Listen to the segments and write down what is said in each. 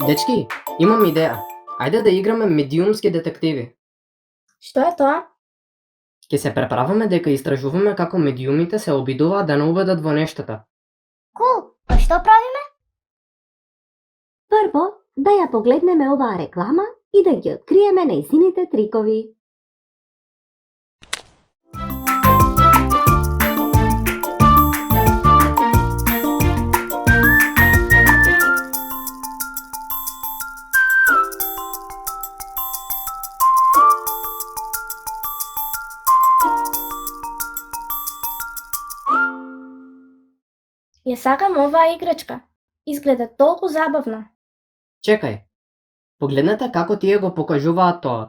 Дечки, имам идеја. Ајде да играме медиумски детективи. Што е тоа? Ќе се преправаме дека истражуваме како медиумите се обидуваат да не убедат во нештата. Кул, па што правиме? Прво, да ја погледнеме оваа реклама и да ги откриеме нејзините трикови. Ја сакам оваа играчка. Изгледа толку забавна. Чекај. Погледнете како тие го покажуваат тоа.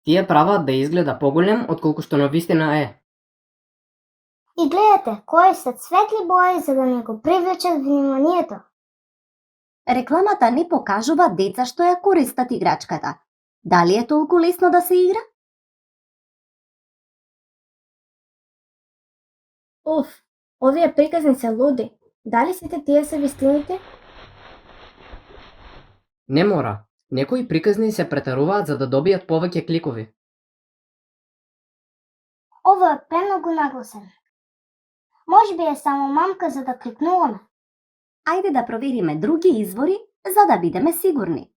Тие прават да изгледа поголем отколку што навистина е. И гледате, користат светли бои за да не го привлечат вниманието. Рекламата не покажува деца што ја користат играчката. Дали е толку лесно да се игра? Уф, овие приказни се луди. Дали сите тие се вистините? Не мора. Некои приказни се претеруваат за да добијат повеќе кликови. Ово е премногу нагласен. Може би е само мамка за да кликнуваме. Ајде да провериме други извори за да бидеме сигурни.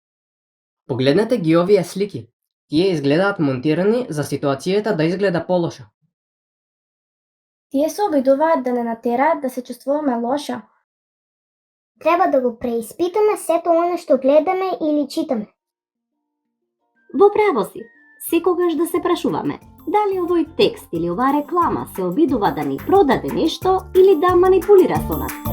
Погледнете ги овие слики. Тие изгледаат монтирани за ситуацијата да изгледа полоша. Тие се обидуваат да не натераат да се чувствуваме лошо. Треба да го преиспитаме сето оно што гледаме или читаме. Во право си, секогаш да се прашуваме дали овој текст или оваа реклама се обидува да ни продаде нешто или да манипулира со нас.